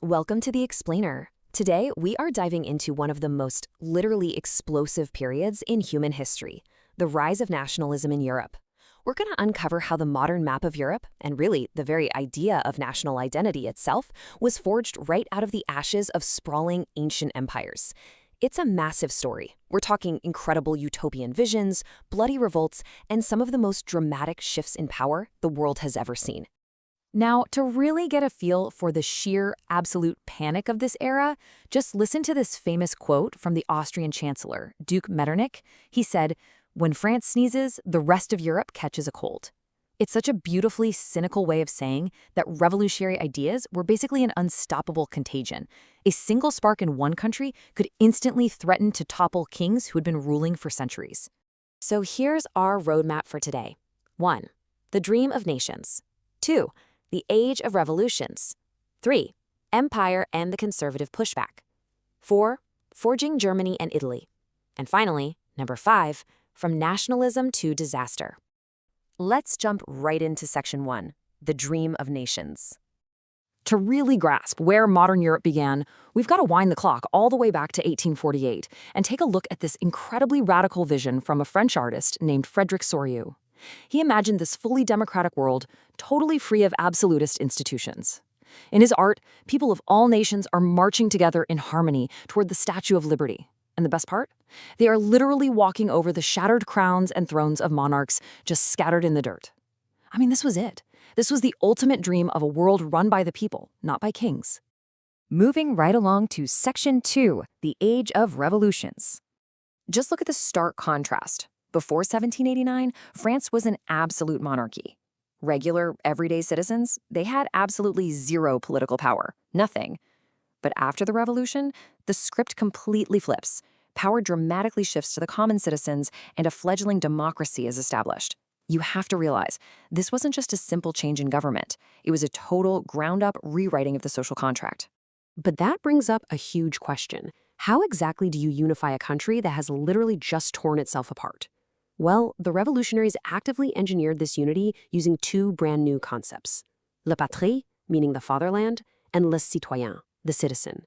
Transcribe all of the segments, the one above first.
Welcome to The Explainer. Today, we are diving into one of the most literally explosive periods in human history, the rise of nationalism in Europe. We're going to uncover how the modern map of Europe, and really the very idea of national identity itself, was forged right out of the ashes of sprawling ancient empires. It's a massive story. We're talking incredible utopian visions, bloody revolts, and some of the most dramatic shifts in power the world has ever seen. Now, to really get a feel for the sheer, absolute panic of this era, just listen to this famous quote from the Austrian Chancellor, Duke Metternich. He said, "When France sneezes, the rest of Europe catches a cold." It's such a beautifully cynical way of saying that revolutionary ideas were basically an unstoppable contagion. A single spark in one country could instantly threaten to topple kings who had been ruling for centuries. So here's our roadmap for today. 1. The dream of nations. 2. The age of revolutions. 3. Empire and the conservative pushback. 4. Forging Germany and Italy. And finally, number 5, from nationalism to disaster. Let's jump right into section 1, the dream of nations. To really grasp where modern Europe began, we've got to wind the clock all the way back to 1848 and take a look at this incredibly radical vision from a French artist named Frédéric Soriot. He imagined this fully democratic world, totally free of absolutist institutions. In his art, people of all nations are marching together in harmony toward the Statue of Liberty. And the best part? They are literally walking over the shattered crowns and thrones of monarchs just scattered in the dirt. I mean, this was it. This was the ultimate dream of a world run by the people, not by kings. Moving right along to Section 2, the Age of Revolutions. Just look at the stark contrast. Before 1789, France was an absolute monarchy. Regular, everyday citizens, they had absolutely zero political power, nothing. But after the revolution, the script completely flips. Power dramatically shifts to the common citizens, and a fledgling democracy is established. You have to realize, this wasn't just a simple change in government. It was a total, ground-up rewriting of the social contract. But that brings up a huge question. How exactly do you unify a country that has literally just torn itself apart? Well, the revolutionaries actively engineered this unity using two brand new concepts. La patrie, meaning the fatherland, and le citoyen, the citizen.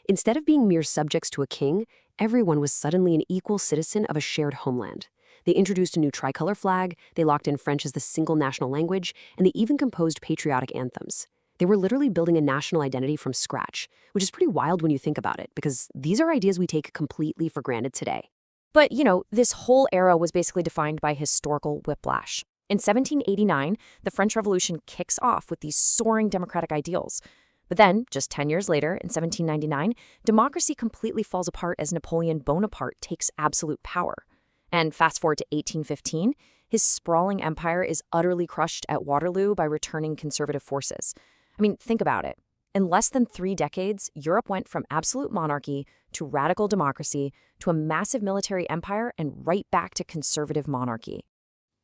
Instead of being mere subjects to a king, everyone was suddenly an equal citizen of a shared homeland. They introduced a new tricolor flag, they locked in French as the single national language, and they even composed patriotic anthems. They were literally building a national identity from scratch, which is pretty wild when you think about it, because these are ideas we take completely for granted today. But, this whole era was basically defined by historical whiplash. In 1789, the French Revolution kicks off with these soaring democratic ideals. But then, just 10 years later, in 1799, democracy completely falls apart as Napoleon Bonaparte takes absolute power. And fast forward to 1815, his sprawling empire is utterly crushed at Waterloo by returning conservative forces. I mean, think about it. In less than 3 decades, Europe went from absolute monarchy to radical democracy to a massive military empire and right back to conservative monarchy.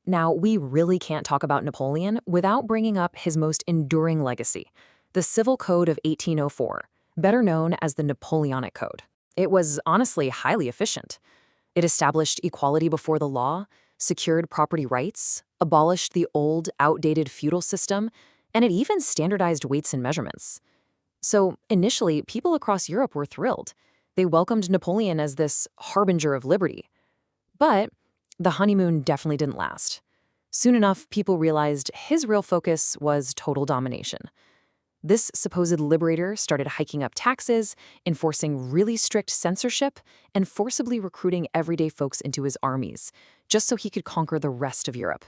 Now, we really can't talk about Napoleon without bringing up his most enduring legacy, the Civil Code of 1804, better known as the Napoleonic Code. It was honestly highly efficient. It established equality before the law, secured property rights, abolished the old, outdated feudal system, and it even standardized weights and measurements. So initially, people across Europe were thrilled. They welcomed Napoleon as this harbinger of liberty. But the honeymoon definitely didn't last. Soon enough, people realized his real focus was total domination. This supposed liberator started hiking up taxes, enforcing really strict censorship, and forcibly recruiting everyday folks into his armies, just so he could conquer the rest of Europe.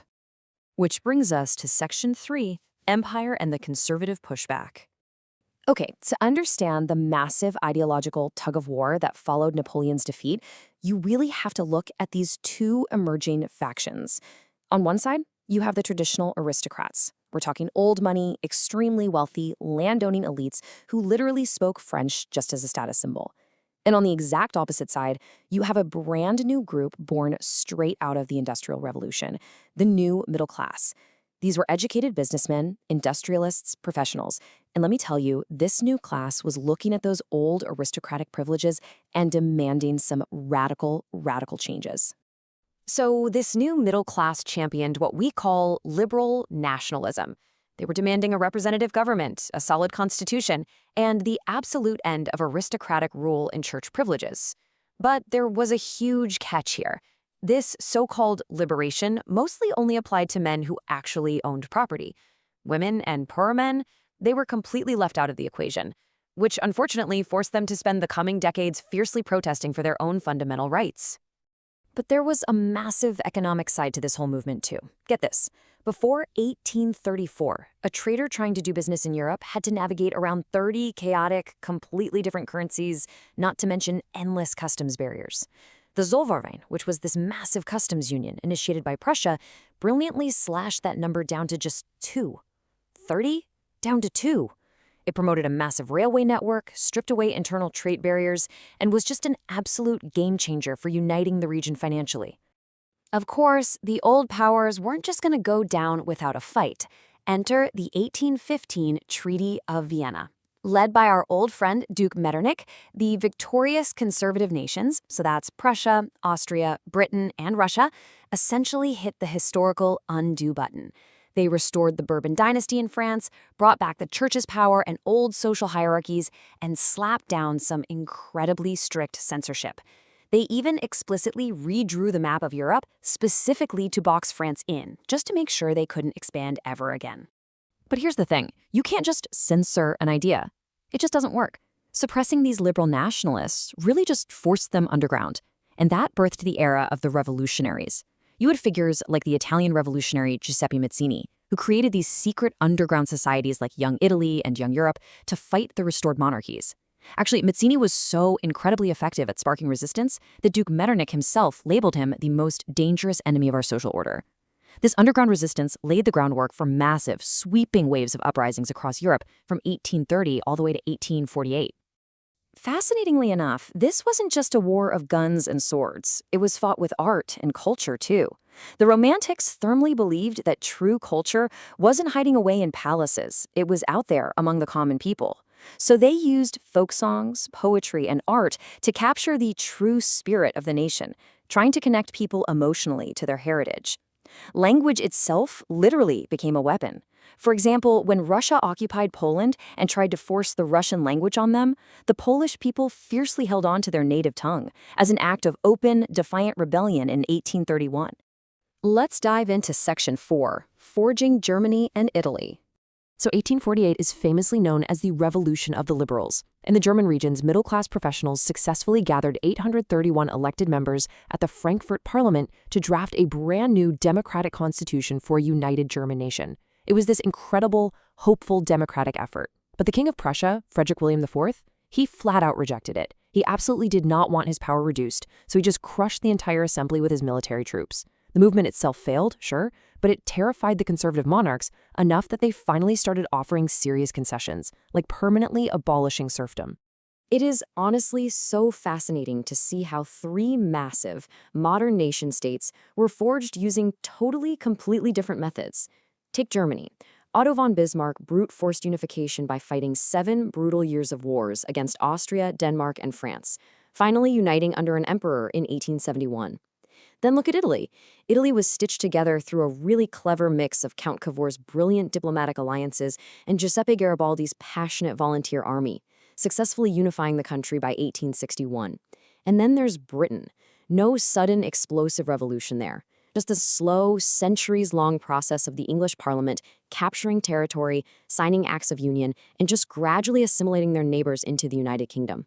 Which brings us to Section 3, Empire and the Conservative Pushback. Okay, to understand the massive ideological tug-of-war that followed Napoleon's defeat, you really have to look at these two emerging factions. On one side, you have the traditional aristocrats. We're talking old money, extremely wealthy, landowning elites who literally spoke French just as a status symbol. And on the exact opposite side, you have a brand new group born straight out of the Industrial Revolution, the new middle class. These were educated businessmen, industrialists, professionals. And let me tell you, this new class was looking at those old aristocratic privileges and demanding some radical changes. So this new middle class championed what we call liberal nationalism. They were demanding a representative government, a solid constitution, and the absolute end of aristocratic rule and church privileges. But there was a huge catch here. This so-called liberation mostly only applied to men who actually owned property. Women and poorer men, they were completely left out of the equation, which unfortunately forced them to spend the coming decades fiercely protesting for their own fundamental rights. But there was a massive economic side to this whole movement too. Get this. Before 1834, a trader trying to do business in Europe had to navigate around 30 chaotic, completely different currencies, not to mention endless customs barriers. The Zollverein, which was this massive customs union initiated by Prussia, brilliantly slashed that number down to just 2. 30 down to 2. It promoted a massive railway network, stripped away internal trade barriers, and was just an absolute game changer for uniting the region financially. Of course, the old powers weren't just going to go down without a fight. Enter the 1815 Treaty of Vienna. Led by our old friend Duke Metternich, the victorious conservative nations, so that's Prussia, Austria, Britain, and Russia, essentially hit the historical undo button. They restored the Bourbon dynasty in France, brought back the church's power and old social hierarchies, and slapped down some incredibly strict censorship. They even explicitly redrew the map of Europe specifically to box France in, just to make sure they couldn't expand ever again. But here's the thing, you can't just censor an idea. It just doesn't work. Suppressing these liberal nationalists really just forced them underground, and that birthed the era of the revolutionaries. You had figures like the Italian revolutionary Giuseppe Mazzini, who created these secret underground societies like Young Italy and Young Europe to fight the restored monarchies. Actually, Mazzini was so incredibly effective at sparking resistance that Duke Metternich himself labeled him the most dangerous enemy of our social order. This underground resistance laid the groundwork for massive, sweeping waves of uprisings across Europe from 1830 all the way to 1848. Fascinatingly enough, this wasn't just a war of guns and swords. It was fought with art and culture, too. The Romantics firmly believed that true culture wasn't hiding away in palaces. It was out there among the common people. So they used folk songs, poetry, and art to capture the true spirit of the nation, trying to connect people emotionally to their heritage. Language itself literally became a weapon. For example, when Russia occupied Poland and tried to force the Russian language on them, the Polish people fiercely held on to their native tongue as an act of open, defiant rebellion in 1831. Let's dive into Section 4, Forging Germany and Italy. So 1848 is famously known as the Revolution of the Liberals. In the German regions, middle-class professionals successfully gathered 831 elected members at the Frankfurt Parliament to draft a brand new democratic constitution for a united German nation. It was this incredible, hopeful democratic effort. But the King of Prussia, Frederick William IV, he flat out rejected it. He absolutely did not want his power reduced, so he just crushed the entire assembly with his military troops. The movement itself failed, sure, but it terrified the conservative monarchs enough that they finally started offering serious concessions, like permanently abolishing serfdom. It is honestly so fascinating to see how 3 massive, modern nation-states were forged using completely different methods. Take Germany. Otto von Bismarck brute-forced unification by fighting 7 brutal years of wars against Austria, Denmark, and France, finally uniting under an emperor in 1871. Then look at Italy. Italy was stitched together through a really clever mix of Count Cavour's brilliant diplomatic alliances and Giuseppe Garibaldi's passionate volunteer army, successfully unifying the country by 1861. And then there's Britain. No sudden explosive revolution there. Just a slow, centuries-long process of the English Parliament capturing territory, signing acts of union, and just gradually assimilating their neighbors into the United Kingdom.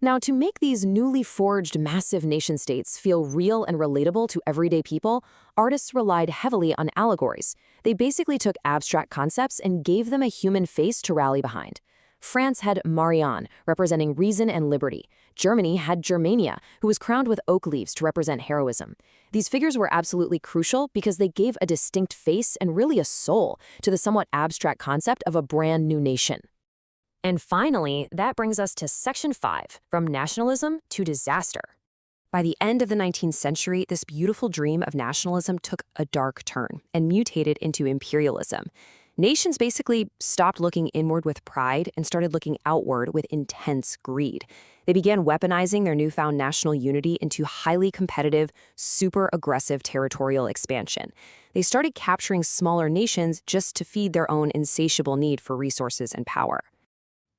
Now, to make these newly forged massive nation-states feel real and relatable to everyday people, artists relied heavily on allegories. They basically took abstract concepts and gave them a human face to rally behind. France had Marianne, representing reason and liberty. Germany had Germania, who was crowned with oak leaves to represent heroism. These figures were absolutely crucial because they gave a distinct face and really a soul to the somewhat abstract concept of a brand new nation. And finally, that brings us to Section 5, From Nationalism to Disaster. By the end of the 19th century, this beautiful dream of nationalism took a dark turn and mutated into imperialism. Nations basically stopped looking inward with pride and started looking outward with intense greed. They began weaponizing their newfound national unity into highly competitive, super aggressive territorial expansion. They started capturing smaller nations just to feed their own insatiable need for resources and power.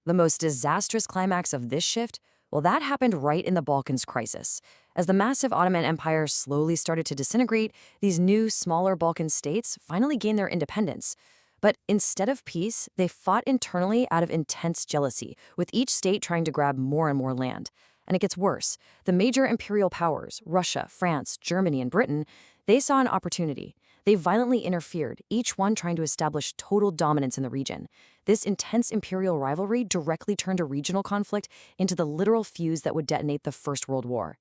The most disastrous climax of this shift? Well, that happened right in the Balkans crisis. As the massive Ottoman Empire slowly started to disintegrate, these new, smaller Balkan states finally gained their independence. But instead of peace, they fought internally out of intense jealousy, with each state trying to grab more and more land. And it gets worse. The major imperial powers, Russia, France, Germany, and Britain, they saw an opportunity. They violently interfered, each one trying to establish total dominance in the region. This intense imperial rivalry directly turned a regional conflict into the literal fuse that would detonate the First World War.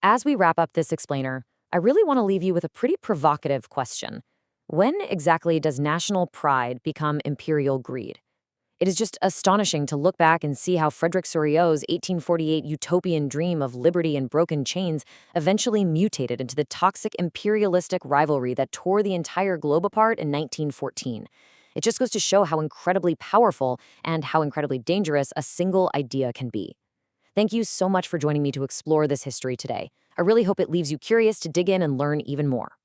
As we wrap up this explainer, I really want to leave you with a pretty provocative question. When exactly does national pride become imperial greed? It is just astonishing to look back and see how Frederick Soriot's 1848 utopian dream of liberty and broken chains eventually mutated into the toxic imperialistic rivalry that tore the entire globe apart in 1914. It just goes to show how incredibly powerful and how incredibly dangerous a single idea can be. Thank you so much for joining me to explore this history today. I really hope it leaves you curious to dig in and learn even more.